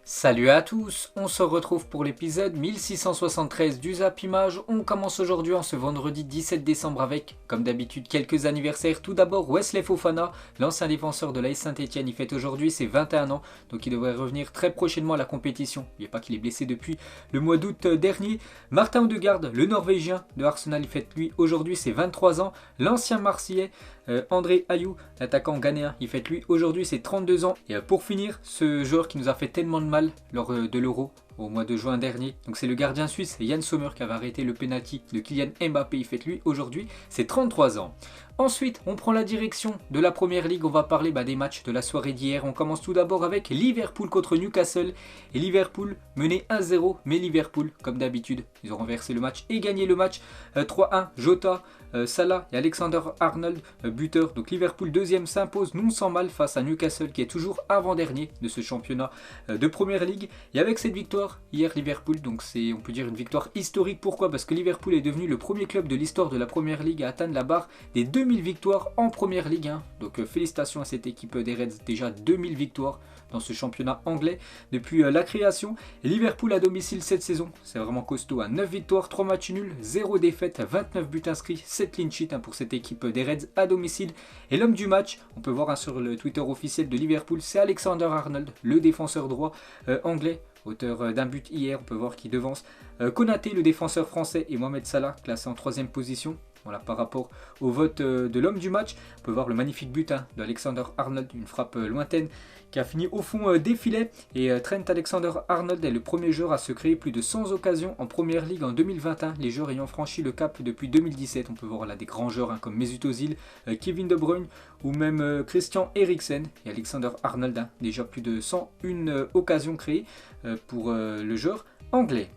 Salut à tous, on se retrouve pour l'épisode 1673 du Zap Image. On commence aujourd'hui en ce vendredi 17 décembre avec, comme d'habitude, quelques anniversaires. Tout d'abord, Wesley Fofana, l'ancien défenseur de l'AS Saint-Etienne, il fête aujourd'hui ses 21 ans, donc il devrait revenir très prochainement à la compétition. N'oubliez pas qu'il est blessé depuis le mois d'août dernier. Martin Odegaard, le Norvégien de Arsenal, il fête lui aujourd'hui ses 23 ans. L'ancien Marseillais, André Ayew, l'attaquant ghanéen, il fête lui aujourd'hui ses 32 ans. Et pour finir, ce joueur qui nous a fait tellement de mal lors de l'Euro au mois de juin dernier. Donc c'est le gardien suisse Yann Sommer qui avait arrêté le penalty de Kylian Mbappé. Il fête lui aujourd'hui ses 33 ans. Ensuite, on prend la direction de la Première Ligue. On va parler des matchs de la soirée d'hier. On commence tout d'abord avec Liverpool contre Newcastle. Et Liverpool menait 1-0. Mais Liverpool, comme d'habitude, ils ont renversé le match et gagné le match 3-1. Jota, Salah et Alexander-Arnold, buteur. Donc Liverpool deuxième s'impose non sans mal face à Newcastle qui est toujours avant-dernier de ce championnat de Première Ligue. Et avec cette victoire, hier Liverpool, donc c'est on peut dire une victoire historique. Pourquoi ? Parce que Liverpool est devenu le premier club de l'histoire de la Première Ligue à atteindre la barre des 2000 victoires en Première Ligue 1. Donc félicitations à cette équipe des Reds, déjà 2000 victoires dans ce championnat anglais depuis la création. Et Liverpool à domicile cette saison, c'est vraiment costaud. 9 victoires, 3 matchs nuls, 0 défaites, 29 buts inscrits, 7 clean sheets pour cette équipe des Reds à domicile. Et l'homme du match, on peut voir sur le Twitter officiel de Liverpool, c'est Alexander-Arnold, le défenseur droit anglais. Auteur d'un but hier, on peut voir qu'il devance Konaté, le défenseur français, et Mohamed Salah, classé en 3ème position. Voilà, par rapport au vote de l'homme du match, on peut voir le magnifique but d'Alexander-Arnold, une frappe lointaine qui a fini au fond des filets. Et Trent Alexander-Arnold est le premier joueur à se créer plus de 100 occasions en Première Ligue en 2021, les joueurs ayant franchi le cap depuis 2017. On peut voir là des grands joueurs comme Mesut Özil, Kevin De Bruyne ou même Christian Eriksen. Et Alexander-Arnold, déjà plus de 101 occasions créées pour le joueur anglais.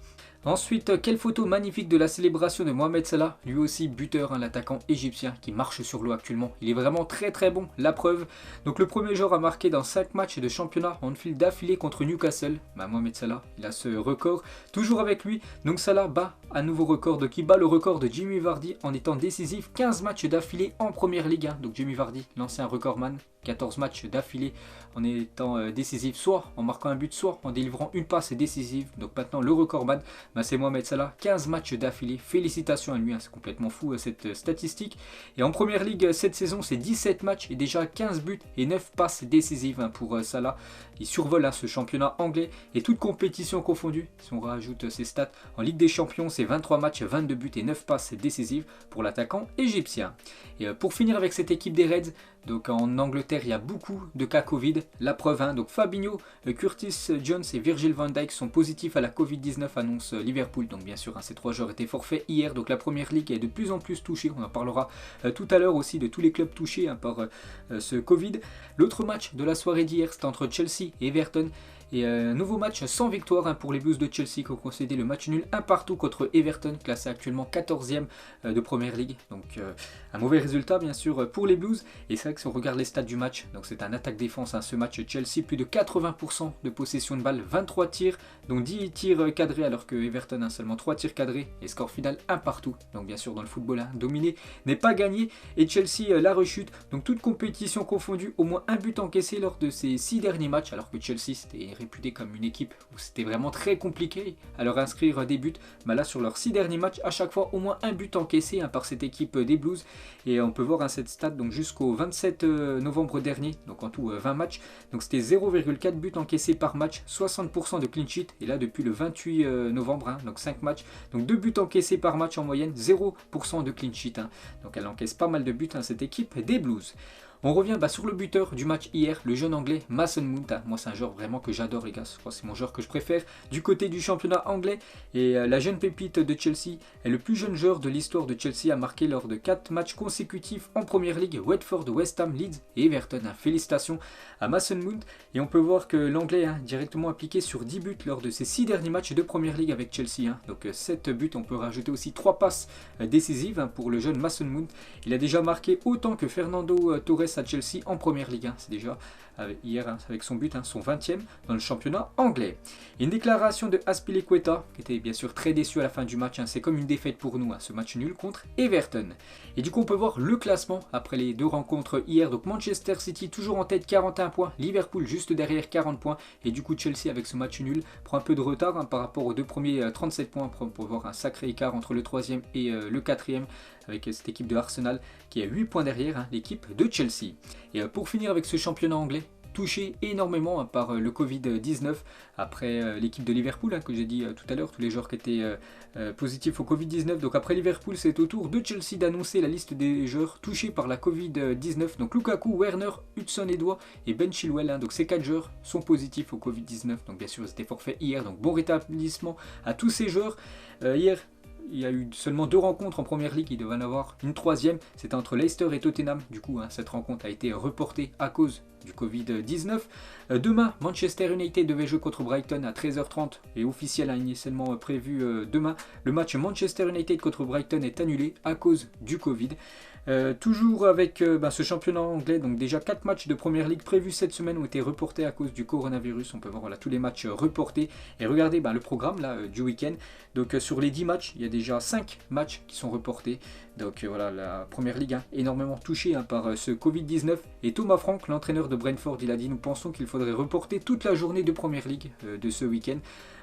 Ensuite, quelle photo magnifique de la célébration de Mohamed Salah, lui aussi buteur, l'attaquant égyptien qui marche sur l'eau actuellement. Il est vraiment très très bon, la preuve. Donc le premier joueur à marquer dans 5 matchs de championnat en file d'affilée contre Newcastle. Mohamed Salah, il a ce record, toujours avec lui. Donc Salah bat un nouveau record, qui bat le record de Jamie Vardy en étant décisif 15 matchs d'affilée en Première Ligue 1. Donc Jamie Vardy, l'ancien recordman, 14 matchs d'affilée en étant décisif, soit en marquant un but, soit en délivrant une passe décisive. Donc maintenant le recordman, c'est Mohamed Salah, 15 matchs d'affilée. Félicitations à lui, c'est complètement fou cette statistique. Et en Première Ligue cette saison, c'est 17 matchs et déjà 15 buts et 9 passes décisives pour Salah. Il survole ce championnat anglais et toute compétition confondue. Si on rajoute ses stats en Ligue des Champions, c'est 23 matchs, 22 buts et 9 passes décisives pour l'attaquant égyptien. Et pour finir avec cette équipe des Reds, donc en Angleterre, il y a beaucoup de cas Covid. La preuve, donc Fabinho, Curtis Jones et Virgil van Dijk sont positifs à la Covid-19, annonce Liverpool. Donc bien sûr, ces 3 joueurs étaient forfaits hier. Donc la Première Ligue est de plus en plus touchée. On en parlera tout à l'heure aussi de tous les clubs touchés par ce Covid. L'autre match de la soirée d'hier, c'était entre Chelsea et Everton. Et un nouveau match sans victoire pour les Blues de Chelsea qui ont concédé le match nul 1 partout contre Everton, classé actuellement 14e de Première Ligue. Donc un mauvais résultat bien sûr pour les Blues. Et c'est vrai que si on regarde les stats du match, donc c'est un attaque-défense ce match Chelsea, plus de 80% de possession de balle, 23 tirs, donc 10 tirs cadrés alors que Everton a seulement 3 tirs cadrés et score final 1 partout. Donc bien sûr dans le football, dominé n'est pas gagné et Chelsea la rechute. Donc toute compétition confondue, au moins un but encaissé lors de ces 6 derniers matchs, alors que Chelsea c'était réputé comme une équipe où c'était vraiment très compliqué à leur inscrire des buts. Là sur leurs 6 derniers matchs, à chaque fois au moins un but encaissé par cette équipe des Blues. Et on peut voir cette stat donc jusqu'au 27 novembre dernier, donc en tout 20 matchs. Donc c'était 0,4 buts encaissés par match, 60% de clean sheet. Et là depuis le 28 novembre, donc 5 matchs, donc 2 buts encaissés par match en moyenne, 0% de clean sheet. Donc elle encaisse pas mal de buts cette équipe des Blues. On revient sur le buteur du match hier, le jeune anglais Mason Mount. Moi c'est un joueur vraiment que j'adore les gars, je crois que c'est mon joueur que je préfère du côté du championnat anglais. Et la jeune pépite de Chelsea est le plus jeune joueur de l'histoire de Chelsea à marquer lors de 4 matchs consécutifs en Première Ligue, Watford, West Ham, Leeds et Everton. Félicitations à Mason Mount. Et on peut voir que l'anglais directement appliqué sur 10 buts lors de ses 6 derniers matchs de Première Ligue avec Chelsea. Donc 7 buts, on peut rajouter aussi 3 passes décisives pour le jeune Mason Mount. Il a déjà marqué autant que Fernando Torres face à Chelsea en première ligue. C'est déjà hier avec son but, son 20e dans le championnat anglais. Une déclaration de Azpilicueta qui était bien sûr très déçu à la fin du match. C'est comme une défaite pour nous, ce match nul contre Everton. Et du coup on peut voir le classement après les 2 rencontres hier. Donc Manchester City toujours en tête 41 points, Liverpool juste derrière 40 points. Et du coup Chelsea avec ce match nul prend un peu de retard par rapport aux 2 premiers 37 points. On peut voir un sacré écart entre le 3e et le 4e avec cette équipe de Arsenal qui est 8 points derrière l'équipe de Chelsea. Et pour finir avec ce championnat anglais, touché énormément par le Covid-19 après l'équipe de Liverpool que j'ai dit tout à l'heure, tous les joueurs qui étaient positifs au Covid-19. Donc après Liverpool, c'est au tour de Chelsea d'annoncer la liste des joueurs touchés par la Covid-19. Donc Lukaku, Werner, Hudson-Odoi et Ben Chilwell. Donc ces 4 joueurs sont positifs au Covid-19. Donc bien sûr, c'était forfait hier. Donc bon rétablissement à tous ces joueurs. Hier, il y a eu seulement 2 rencontres en première ligue, il devait en avoir une 3e, c'était entre Leicester et Tottenham. Du coup, cette rencontre a été reportée à cause du Covid-19. Demain, Manchester United devait jouer contre Brighton à 13h30 et officiel initialement prévu demain. Le match Manchester United contre Brighton est annulé à cause du Covid. Toujours avec ce championnat anglais, donc déjà 4 matchs de première ligue prévus cette semaine ont été reportés à cause du coronavirus. On peut voir tous les matchs reportés et regardez le programme du week-end. Donc sur les 10 matchs, il y a déjà 5 matchs qui sont reportés. Donc voilà, la première ligue énormément touchée par ce Covid-19. Et Thomas Frank, l'entraîneur de Brentford, il a dit: nous pensons qu'il faudrait reporter toute la journée de première ligue de ce week-end.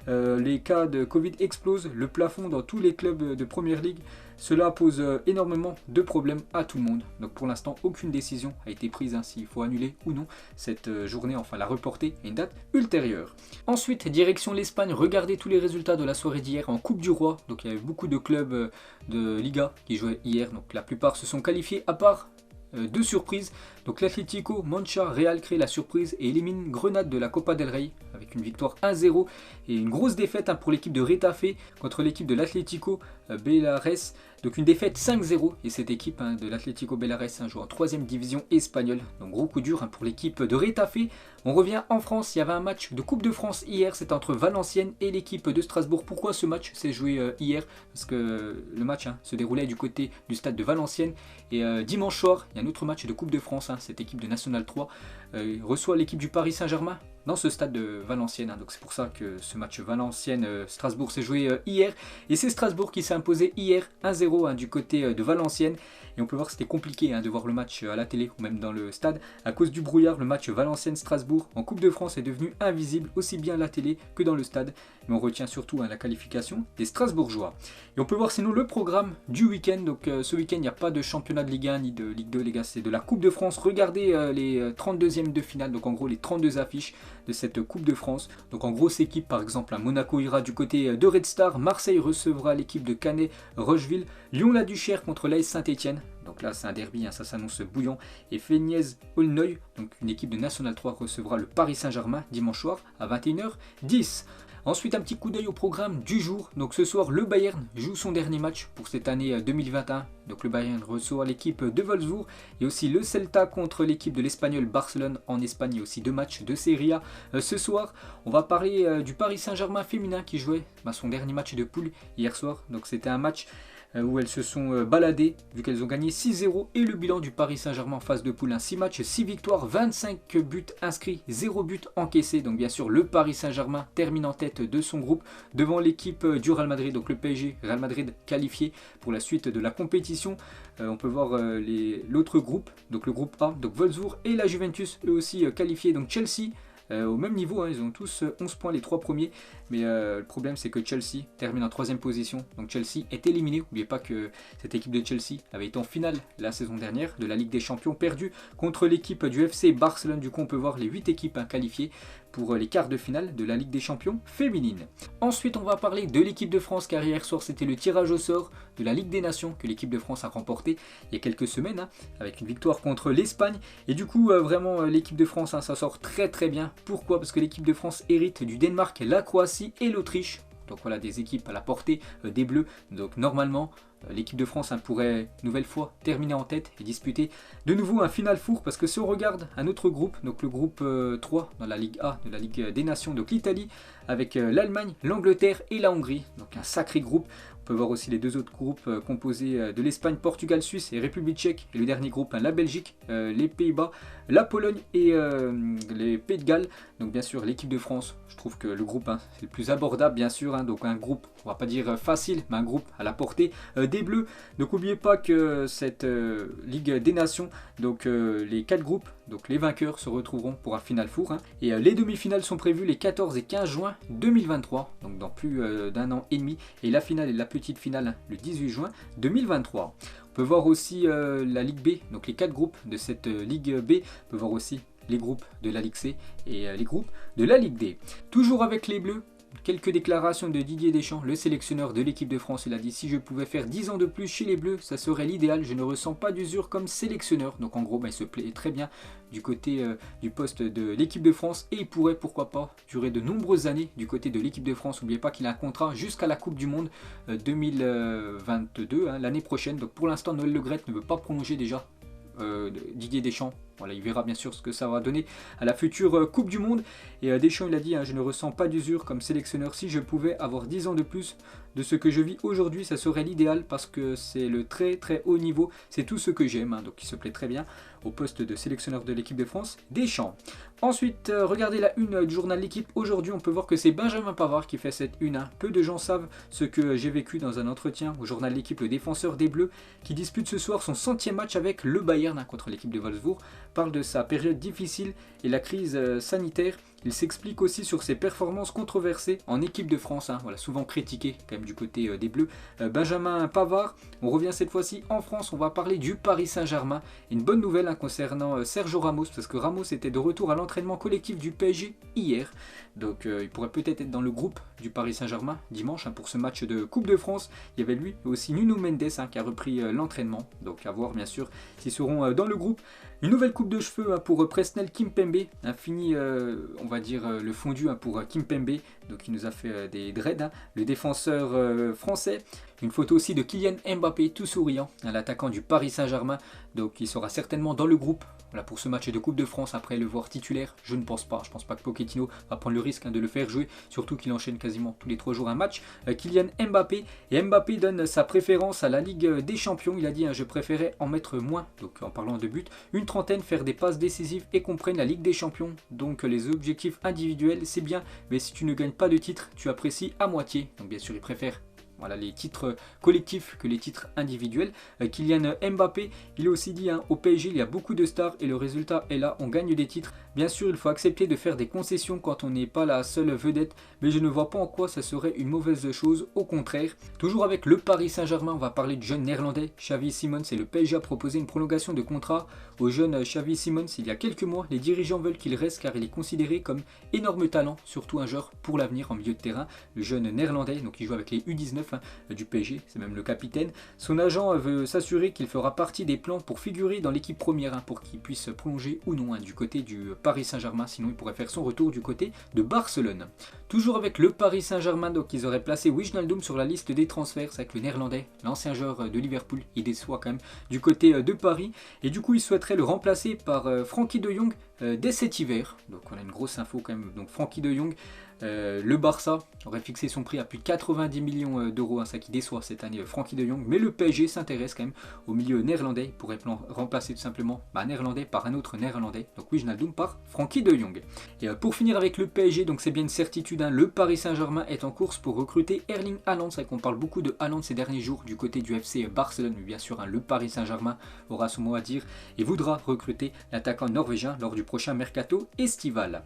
Les cas de Covid explosent, le plafond dans tous les clubs de première ligue. Cela pose énormément de problèmes à tout le monde. Donc pour l'instant, aucune décision a été prise s'il faut annuler ou non cette journée, enfin la reporter à une date ultérieure. Ensuite, direction l'Espagne, regardez tous les résultats de la soirée d'hier en Coupe du Roi. Donc il y avait beaucoup de clubs de Liga qui jouaient hier. Donc la plupart se sont qualifiés à part 2 surprises. Donc l'Atlético Mancha Real crée la surprise et élimine Grenade de la Copa del Rey avec une victoire 1-0 et une grosse défaite pour l'équipe de Retafe contre l'équipe de l'Atlético Belarés. Donc une défaite 5-0 et cette équipe de l'Atlético Belarés joue en 3e division espagnole. Donc gros coup dur pour l'équipe de Retafe. On revient en France, il y avait un match de Coupe de France hier, c'est entre Valenciennes et l'équipe de Strasbourg. Pourquoi ce match s'est joué hier? Parce que le match se déroulait du côté du stade de Valenciennes. Et dimanche soir, il y a un autre match de Coupe de France, cette équipe de National 3 reçoit l'équipe du Paris Saint-Germain dans ce stade de Valenciennes. Donc c'est pour ça que ce match Valenciennes-Strasbourg s'est joué hier. Et c'est Strasbourg qui s'est imposé hier 1-0 du côté de Valenciennes. Et on peut voir que c'était compliqué de voir le match à la télé ou même dans le stade. À cause du brouillard, le match Valenciennes-Strasbourg en Coupe de France est devenu invisible aussi bien à la télé que dans le stade. Mais on retient surtout la qualification des Strasbourgeois. Et on peut voir sinon le programme du week-end. Donc ce week-end, il n'y a pas de championnat de Ligue 1 ni de Ligue 2, les gars. C'est de la Coupe de France. Regardez les 32e de finale. Donc en gros, les 32 affiches de cette Coupe de France. Donc en grosse équipe, par exemple, Monaco ira du côté de Red Star. Marseille recevra l'équipe de Canet-Rocheville. Lyon-la-Duchère contre l'AS Saint-Etienne. Donc là, c'est un derby, ça s'annonce bouillant. Et Féniez-Aulnoy, donc une équipe de National 3, recevra le Paris Saint-Germain dimanche soir à 21h10. Ensuite, un petit coup d'œil au programme du jour. Donc ce soir, le Bayern joue son dernier match pour cette année 2021. Donc le Bayern reçoit l'équipe de Wolfsburg et aussi le Celta contre l'équipe de l'Espagnol Barcelone en Espagne. Il y a aussi 2 matchs de Serie A. Ce soir, on va parler du Paris Saint-Germain féminin qui jouait son dernier match de poule hier soir. Donc c'était un match où elles se sont baladées vu qu'elles ont gagné 6-0 et le bilan du Paris Saint-Germain en phase de poule, 6 matchs, 6 victoires, 25 buts inscrits, 0 but encaissé. Donc bien sûr le Paris Saint-Germain termine en tête de son groupe devant l'équipe du Real Madrid, donc le PSG, Real Madrid qualifié pour la suite de la compétition. On peut voir l'autre groupe, donc le groupe A, donc Wolfsburg et la Juventus eux aussi qualifiés, donc Chelsea au même niveau, ils ont tous 11 points les 3 premiers, mais le problème c'est que Chelsea termine en 3e position, donc Chelsea est éliminé. N'oubliez pas que cette équipe de Chelsea avait été en finale la saison dernière de la Ligue des Champions, perdue contre l'équipe du FC Barcelone. Du coup on peut voir les 8 équipes qualifiées pour les quarts de finale de la Ligue des Champions féminine. Ensuite on va parler de l'équipe de France car hier soir c'était le tirage au sort de la Ligue des Nations que l'équipe de France a remporté il y a quelques semaines avec une victoire contre l'Espagne. Et du coup vraiment l'équipe de France ça sort très très bien. Pourquoi? Parce que l'équipe de France hérite du Danemark, la Croatie et l'Autriche. Donc voilà des équipes à la portée des Bleus. Donc normalement l'équipe de France pourrait une nouvelle fois terminer en tête et disputer de nouveau un Final Four. Parce que si on regarde un autre groupe, donc le groupe 3 dans la Ligue A de la Ligue des Nations, donc l'Italie avec l'Allemagne, l'Angleterre et la Hongrie. Donc un sacré groupe. On peut voir aussi les deux autres groupes composés de l'Espagne, Portugal, Suisse et République tchèque. Et le dernier groupe, la Belgique, les Pays-Bas, la Pologne et les Pays de Galles. Donc bien sûr l'équipe de France, je trouve que le groupe c'est le plus abordable bien sûr. Donc un groupe, on va pas dire facile, mais un groupe à la portée des Bleus. Donc n'oubliez pas que cette Ligue des Nations, donc les 4 groupes, donc les vainqueurs se retrouveront pour un Final Four. Et les demi-finales sont prévues les 14 et 15 juin 2023, donc dans plus d'un an et demi. Et la finale et la petite finale le 18 juin 2023. On peut voir aussi la Ligue B, donc les 4 groupes de cette Ligue B. On peut voir aussi les groupes de la Ligue C et les groupes de la Ligue D. Toujours avec les Bleus, quelques déclarations de Didier Deschamps, le sélectionneur de l'équipe de France. Il a dit: si je pouvais faire 10 ans de plus chez les Bleus, ça serait l'idéal. Je ne ressens pas d'usure comme sélectionneur. Donc en gros, il se plaît très bien du côté du poste de l'équipe de France et il pourrait, pourquoi pas, durer de nombreuses années du côté de l'équipe de France. N'oubliez pas qu'il a un contrat jusqu'à la Coupe du Monde 2022, l'année prochaine. Donc pour l'instant, Noël Le Graët ne veut pas prolonger déjà Didier Deschamps. Voilà, il verra bien sûr ce que ça va donner à la future Coupe du Monde. Et Deschamps, il a dit: je ne ressens pas d'usure comme sélectionneur. Si je pouvais avoir 10 ans de plus de ce que je vis aujourd'hui, ça serait l'idéal parce que c'est le très très haut niveau. C'est tout ce que j'aime. Donc il se plaît très bien au poste de sélectionneur de l'équipe de France, Deschamps. Ensuite, regardez la une du journal L'Équipe. Aujourd'hui, on peut voir que c'est Benjamin Pavard qui fait cette une. Peu de gens savent ce que j'ai vécu dans un entretien au journal L'Équipe. Le défenseur des Bleus qui dispute ce soir son 100e match avec le Bayern contre l'équipe de Wolfsburg parle de sa période difficile et la crise sanitaire. Il s'explique aussi sur ses performances controversées en équipe de France, voilà, souvent critiqué quand même du côté des Bleus. Benjamin Pavard, on revient cette fois-ci en France, on va parler du Paris Saint-Germain. Une bonne nouvelle concernant Sergio Ramos, parce que Ramos était de retour à l'entraînement collectif du PSG hier. Donc il pourrait peut-être être dans le groupe du Paris Saint-Germain dimanche pour ce match de Coupe de France. Il y avait lui et aussi Nuno Mendes qui a repris l'entraînement. Donc à voir bien sûr s'ils seront dans le groupe. Une nouvelle coupe de cheveux pour Presnel Kimpembe. Fini, on va dire, le fondu pour Kimpembe. Donc il nous a fait des dreads, le défenseur français. Une photo aussi de Kylian Mbappé tout souriant, l'attaquant du Paris Saint-Germain. Donc il sera certainement dans le groupe. Voilà, pour ce match de Coupe de France, après le voir titulaire, je ne pense pas. Je ne pense pas que Pochettino va prendre le risque de le faire jouer, surtout qu'il enchaîne quasiment tous les 3 jours un match. Kylian Mbappé, et Mbappé donne sa préférence à la Ligue des Champions. Il a dit: je préférais en mettre moins, donc en parlant de buts, une trentaine, faire des passes décisives et qu'on prenne la Ligue des Champions. Donc les objectifs individuels, c'est bien, mais si tu ne gagnes pas de titre, tu apprécies à moitié. Donc bien sûr, il préfère les titres collectifs que les titres individuels. Kylian Mbappé, il a aussi dit au PSG, il y a beaucoup de stars et le résultat est là, on gagne des titres. Bien sûr, il faut accepter de faire des concessions quand on n'est pas la seule vedette, mais je ne vois pas en quoi ça serait une mauvaise chose, au contraire. Toujours avec le Paris Saint-Germain, on va parler du jeune néerlandais Xavi Simons, et le PSG a proposé une prolongation de contrat au jeune Xavi Simons il y a quelques mois. Les dirigeants veulent qu'il reste car il est considéré comme énorme talent, surtout un joueur pour l'avenir en milieu de terrain. Le jeune néerlandais, donc il joue avec les U19 du PSG, c'est même le capitaine. Son agent veut s'assurer qu'il fera partie des plans pour figurer dans l'équipe première, pour qu'il puisse prolonger ou non du côté du Paris Saint-Germain, sinon il pourrait faire son retour du côté de Barcelone. Toujours avec le Paris Saint-Germain, donc ils auraient placé Wijnaldum sur la liste des transferts. C'est avec le néerlandais, l'ancien joueur de Liverpool, il déçoit quand même du côté de Paris, et du coup il souhaiterait le remplacer par Frenkie de Jong dès cet hiver. Donc on a une grosse info quand même. Donc Frenkie de Jong, le Barça aurait fixé son prix à plus de 90 millions d'euros, ça qui déçoit cette année Frenkie de Jong, mais le PSG s'intéresse quand même au milieu néerlandais. Il pourrait remplacer tout simplement un néerlandais par un autre néerlandais, donc Wijnaldum par Frenkie de Jong. Et pour finir avec le PSG, donc c'est bien une certitude, le Paris Saint-Germain est en course pour recruter Erling Haaland. C'est vrai qu'on parle beaucoup de Haaland ces derniers jours du côté du FC Barcelone, mais bien sûr le Paris Saint-Germain aura son mot à dire et voudra recruter l'attaquant norvégien lors du prochain mercato estival.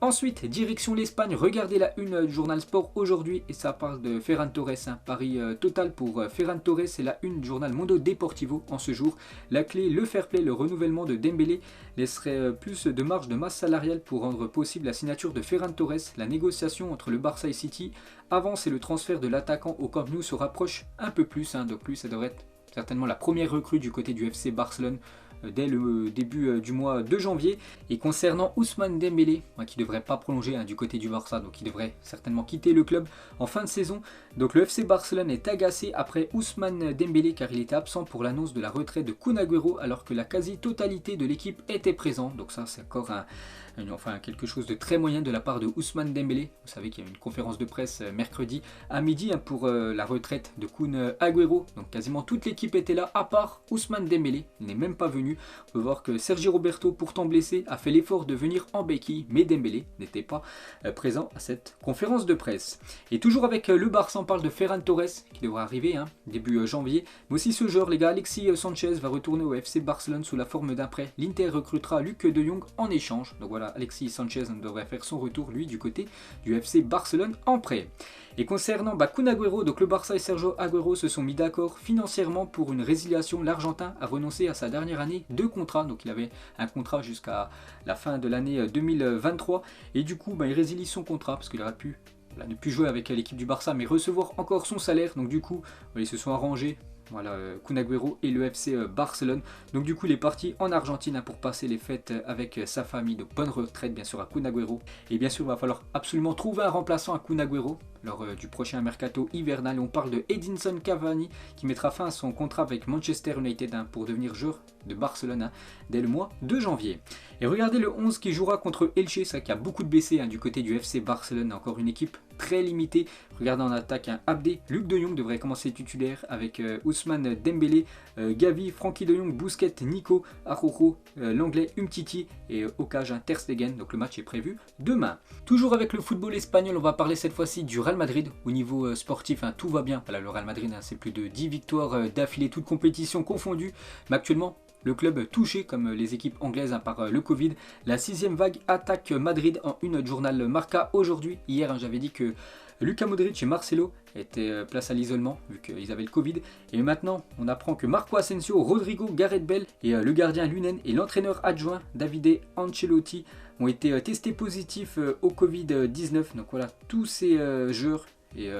Ensuite, direction l'Espagne, regardez la une du journal Sport aujourd'hui et ça parle de Ferran Torres, pari total pour Ferran Torres, c'est la une du journal Mundo Deportivo en ce jour. La clé, le fair play, le renouvellement de Dembélé laisserait plus de marge de masse salariale pour rendre possible la signature de Ferran Torres. La négociation entre le Barça et City avance et le transfert de l'attaquant au Camp Nou se rapproche un peu plus, donc lui ça devrait être certainement la première recrue du côté du FC Barcelone dès le début du mois de janvier. Et concernant Ousmane Dembélé, qui ne devrait pas prolonger du côté du Barça, donc il devrait certainement quitter le club en fin de saison. Donc le FC Barcelone est agacé après Ousmane Dembélé car il était absent pour l'annonce de la retraite de Kun Agüero alors que la quasi-totalité de l'équipe était présente. Donc ça c'est encore enfin quelque chose de très moyen de la part de Ousmane Dembélé. Vous savez qu'il y a une conférence de presse mercredi à midi pour la retraite de Kun Agüero. Donc quasiment toute l'équipe était là, à part Ousmane Dembélé, il n'est même pas venu. On peut voir que Sergi Roberto, pourtant blessé, a fait l'effort de venir en béquille, mais Dembélé n'était pas présent à cette conférence de presse. Et toujours avec le Barça, on parle de Ferran Torres, qui devrait arriver début janvier. Mais aussi ce joueur, les gars, Alexis Sanchez va retourner au FC Barcelone sous la forme d'un prêt. L'Inter recrutera Luc de Jong en échange. Donc voilà, Alexis Sanchez devrait faire son retour, lui, du côté du FC Barcelone en prêt. Et concernant Kun Agüero, donc le Barça et Sergio Agüero se sont mis d'accord financièrement pour une résiliation. L'Argentin a renoncé à sa dernière année de contrat, donc il avait un contrat jusqu'à la fin de l'année 2023, et du coup il résilie son contrat parce qu'il aurait pu ne plus jouer avec l'équipe du Barça, mais recevoir encore son salaire. Donc du coup ils se sont arrangés. Voilà, Kun Agüero et le FC Barcelone. Donc du coup il est parti en Argentine pour passer les fêtes avec sa famille. Donc bonne retraite bien sûr à Kun Agüero. Et bien sûr il va falloir absolument trouver un remplaçant à Kun Agüero lors du prochain mercato hivernal. On parle de Edinson Cavani qui mettra fin à son contrat avec Manchester United pour devenir joueur de Barcelone dès le mois de janvier. Et regardez le 11 qui jouera contre Elche, c'est vrai qu'il y a beaucoup de blessés du côté du FC Barcelone, encore une équipe très limitée. Regardez en attaque Abdé, Luc de Jong devrait commencer titulaire avec Ousmane Dembélé, Gavi, Frankie de Jong, Busquets, Nico, Araujo, l'anglais Umtiti et au cage Ter Stegen. Donc le match est prévu demain. Toujours avec le football espagnol, on va parler cette fois-ci du Real Madrid. Au niveau sportif, tout va bien. Voilà, le Real Madrid, c'est plus de 10 victoires d'affilée, toutes compétitions confondues. Mais actuellement, le club touché comme les équipes anglaises par le Covid. La 6e vague attaque Madrid en une. Journal Marca aujourd'hui. Hier, j'avais dit que Luka Modric et Marcelo étaient placés à l'isolement vu qu'ils avaient le Covid. Et maintenant, on apprend que Marco Asensio, Rodrigo, Gareth Bale et le gardien Lunen et l'entraîneur adjoint Davide Ancelotti ont été testés positifs au Covid-19. Donc voilà, tous ces joueurs et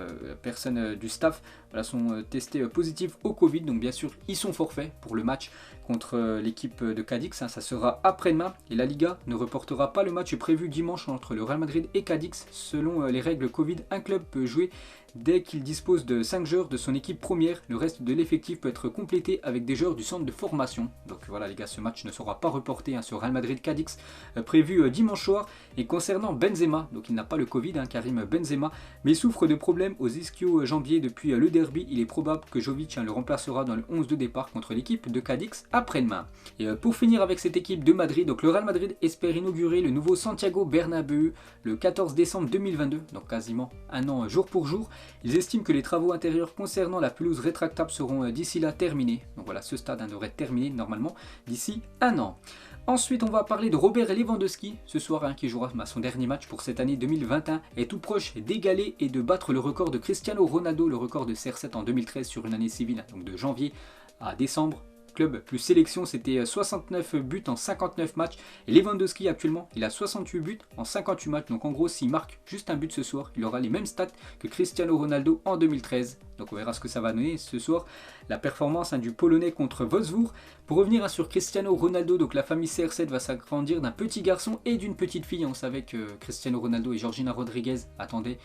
personnes du staff sont testés positifs au Covid. Donc bien sûr, ils sont forfaits pour le match contre l'équipe de Cadix. Ça sera après-demain. Et la Liga ne reportera pas le match prévu dimanche entre le Real Madrid et Cadix. Selon les règles Covid, un club peut jouer dès qu'il dispose de 5 joueurs de son équipe première. Le reste de l'effectif peut être complété avec des joueurs du centre de formation. Donc voilà les gars, ce match ne sera pas reporté sur Real Madrid-Cadix, prévu dimanche soir. Et concernant Benzema, donc il n'a pas le Covid, Karim Benzema, mais souffre de problèmes aux ischio-jambiers depuis le derby. Il est probable que Jovic le remplacera dans le 11 de départ contre l'équipe de Cadix après-demain. Et pour finir avec cette équipe de Madrid, donc le Real Madrid espère inaugurer le nouveau Santiago Bernabéu le 14 décembre 2022, donc quasiment un an jour pour jour. Ils estiment que les travaux intérieurs concernant la pelouse rétractable seront d'ici là terminés. Donc voilà, ce stade devrait être terminé normalement d'ici un an. Ensuite, on va parler de Robert Lewandowski ce soir, qui jouera son dernier match pour cette année 2021, est tout proche d'égaler et de battre le record de Cristiano Ronaldo, le record de CR7 en 2013 sur une année civile, donc de janvier à décembre. Club plus sélection, c'était 69 buts en 59 matchs. Et Lewandowski actuellement, il a 68 buts en 58 matchs. Donc en gros, s'il marque juste un but ce soir, il aura les mêmes stats que Cristiano Ronaldo en 2013. Donc on verra ce que ça va donner ce soir. La performance du Polonais contre Wolfsburg. Pour revenir sur Cristiano Ronaldo, donc la famille CR7 va s'agrandir d'un petit garçon et d'une petite fille. On savait que Cristiano Ronaldo et Georgina Rodriguez attendaient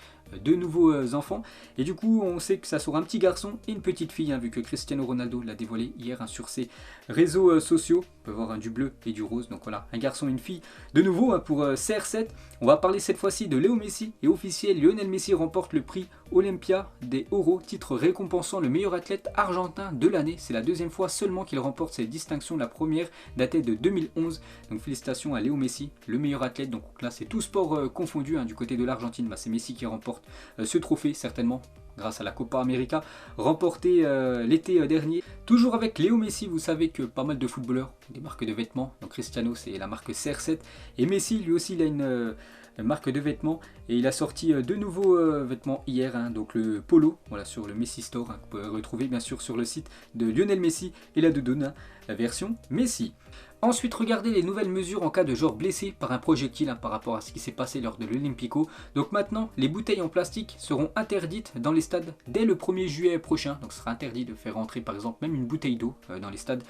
deux nouveaux enfants. Et du coup, on sait que ça sera un petit garçon et une petite fille, vu que Cristiano Ronaldo l'a dévoilé hier sur ses réseaux sociaux. On peut voir du bleu et du rose. Donc voilà, un garçon et une fille de nouveau pour CR7. On va parler cette fois-ci de Léo Messi. Et officiel, Lionel Messi remporte le prix Olympia des Oro, titre récompensant le meilleur athlète argentin de l'année. C'est la deuxième fois seulement qu'il remporte cette distinction. La première datait de 2011. Donc félicitations à Léo Messi, le meilleur athlète. Donc là, c'est tout sport confondu. Du côté de l'Argentine, c'est Messi qui remporte ce trophée, certainement grâce à la Copa América remportée l'été dernier. Toujours avec Léo Messi, vous savez que pas mal de footballeurs ont des marques de vêtements. Donc Cristiano, c'est la marque CR7. Et Messi, lui aussi, il a une marque de vêtements et il a sorti de nouveaux vêtements hier, donc le polo, voilà, sur le Messi Store, que vous pouvez retrouver bien sûr sur le site de Lionel Messi et la doudoune, la version Messi. Ensuite, regardez les nouvelles mesures en cas de joueur blessé par un projectile par rapport à ce qui s'est passé lors de l'Olympico. Donc maintenant, les bouteilles en plastique seront interdites dans les stades dès le 1er juillet prochain. Donc ce sera interdit de faire rentrer par exemple même une bouteille d'eau dans les stades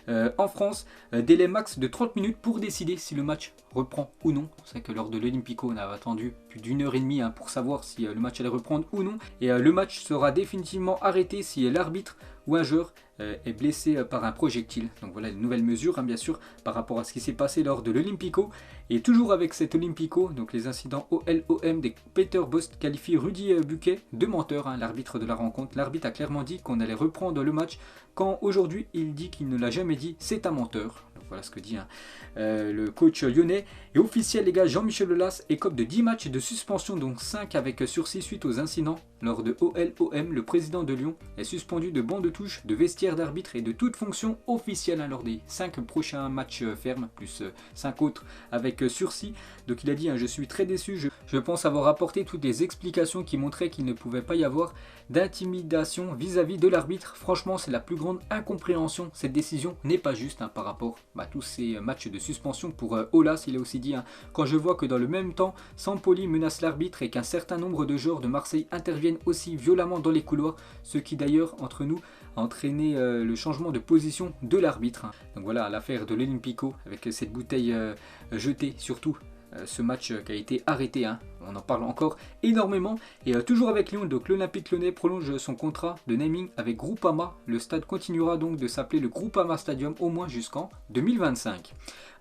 En France, délai max de 30 minutes pour décider si le match reprend ou non. C'est vrai que lors de l'Olympico, on a attendu plus d'1 heure et demie pour savoir si le match allait reprendre ou non. Et le match sera définitivement arrêté si l'arbitre ou un joueur est blessé par un projectile. Donc voilà une nouvelle mesure bien sûr par rapport à ce qui s'est passé lors de l'Olympico. Et toujours avec cet Olympico, donc les incidents OLOM des Peter Bost qualifie Rudy Buquet de menteur, l'arbitre de la rencontre. L'arbitre a clairement dit qu'on allait reprendre le match quand aujourd'hui il dit qu'il ne l'a jamais dit, c'est un menteur. Donc voilà ce que dit le coach lyonnais. Et officiel les gars, Jean-Michel Aulas écope de 10 matchs de suspension, donc 5 avec sursis suite aux incidents lors de OLOM. Le président de Lyon est suspendu de banc de touche, de vestiaire d'arbitre et de toute fonction officielle lors des 5 prochains matchs fermes, plus 5 autres avec sursis. Donc il a dit je suis très déçu, je pense avoir apporté toutes les explications qui montraient qu'il ne pouvait pas y avoir d'intimidation vis-à-vis de l'arbitre. Franchement c'est la plus grande incompréhension, cette décision n'est pas juste par rapport à tous ces matchs de suspension pour Aulas. Il a aussi dit quand je vois que dans le même temps Sampoli menace l'arbitre et qu'un certain nombre de joueurs de Marseille interviennent aussi violemment dans les couloirs, ce qui d'ailleurs entre nous a entraîné le changement de position de l'arbitre. Donc voilà l'affaire de l'Olympico avec cette bouteille jetée surtout. Ce match qui a été arrêté, on en parle encore énormément. Et toujours avec Lyon, donc l'Olympique Lyonnais prolonge son contrat de naming avec Groupama. Le stade continuera donc de s'appeler le Groupama Stadium au moins jusqu'en 2025.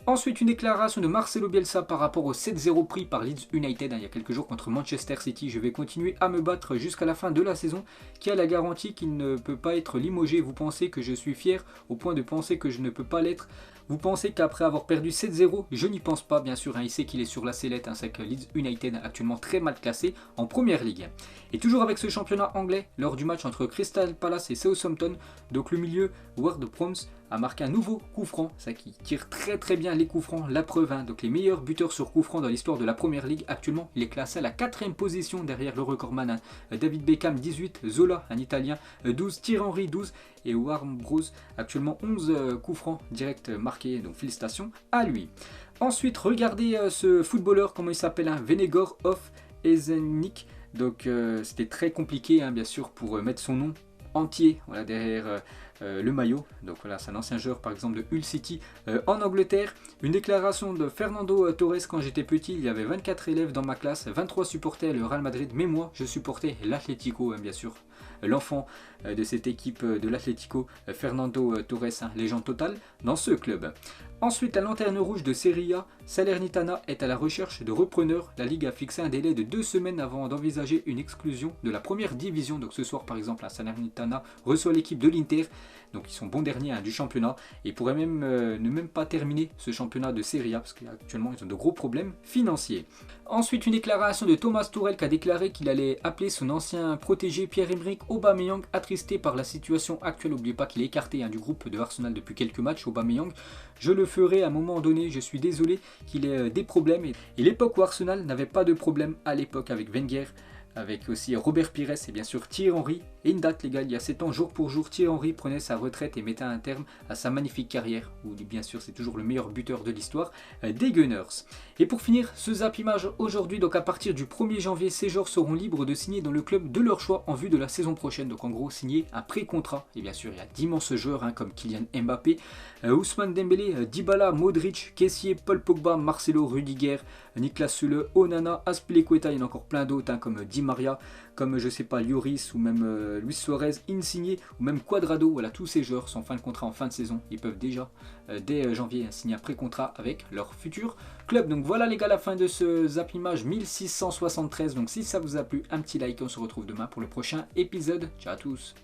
Ensuite, une déclaration de Marcelo Bielsa par rapport au 7-0 pris par Leeds United il y a quelques jours contre Manchester City. Je vais continuer à me battre jusqu'à la fin de la saison, qui a la garantie qu'il ne peut pas être limogé. Vous pensez que je suis fier au point de penser que je ne peux pas l'être? Vous pensez qu'après avoir perdu 7-0, je n'y pense pas bien sûr, il sait qu'il est sur la sellette, c'est que Leeds United actuellement très mal classé en première ligue. Et toujours avec ce championnat anglais, lors du match entre Crystal Palace et Southampton, donc le milieu Ward Prowse a marqué un nouveau coup franc, ça qui tire très bien les coups francs, la preuve, donc les meilleurs buteurs sur coup franc dans l'histoire de la première ligue. Actuellement il est classé à la 4e position derrière le recordman David Beckham 18, Zola un italien 12, Thierry Henry 12 et Warren Bros actuellement 11 coups francs directs marqués, donc félicitations à lui. Ensuite regardez ce footballeur, comment il s'appelle, Venegor of Ezenik. Donc c'était très compliqué bien sûr pour mettre son nom entier derrière le maillot. Donc voilà, c'est un ancien joueur par exemple de Hull City en Angleterre. Une déclaration de Fernando Torres: quand j'étais petit, il y avait 24 élèves dans ma classe, 23 supportaient le Real Madrid, mais moi je supportais l'Atlético, bien sûr. L'enfant de cette équipe de l'Atlético, Fernando Torres, légende totale dans ce club. Ensuite, la lanterne rouge de Serie A, Salernitana est à la recherche de repreneurs. La Ligue a fixé un délai de 2 semaines avant d'envisager une exclusion de la première division. Donc ce soir par exemple, Salernitana reçoit l'équipe de l'Inter. Donc ils sont bons derniers du championnat et pourraient même ne même pas terminer ce championnat de Serie A parce qu'actuellement ils ont de gros problèmes financiers. Ensuite, une déclaration de Thomas Tuchel qui a déclaré qu'il allait appeler son ancien protégé Pierre-Emerick Aubameyang, attristé par la situation actuelle. N'oubliez pas qu'il est écarté du groupe de Arsenal depuis quelques matchs. Aubameyang, je le ferai à un moment donné, je suis désolé qu'il ait des problèmes. Et l'époque où Arsenal n'avait pas de problème, à l'époque avec Wenger, avec aussi Robert Pires et bien sûr Thierry Henry. Et une date, les gars, il y a 7 ans, jour pour jour, Thierry Henry prenait sa retraite et mettait un terme à sa magnifique carrière, où bien sûr c'est toujours le meilleur buteur de l'histoire des Gunners. Et pour finir, ce Zap Image aujourd'hui, donc à partir du 1er janvier, ces joueurs seront libres de signer dans le club de leur choix en vue de la saison prochaine. Donc en gros, signer un pré-contrat. Et bien sûr, il y a d'immenses joueurs comme Kylian Mbappé, Ousmane Dembélé, Dybala, Modric, Kessié, Paul Pogba, Marcelo, Rudiger, Niklas Süle, Onana, Azpilicueta, il y en a encore plein d'autres comme Di Maria, comme je sais pas Lloris ou même Luis Suarez, Insigne ou même Cuadrado. Voilà, tous ces joueurs sont en fin de contrat en fin de saison. Ils peuvent déjà dès janvier signer un pré-contrat avec leur futur club. Donc voilà les gars, la fin de ce Zap Image 1673. Donc si ça vous a plu, un petit like, on se retrouve demain pour le prochain épisode. Ciao à tous.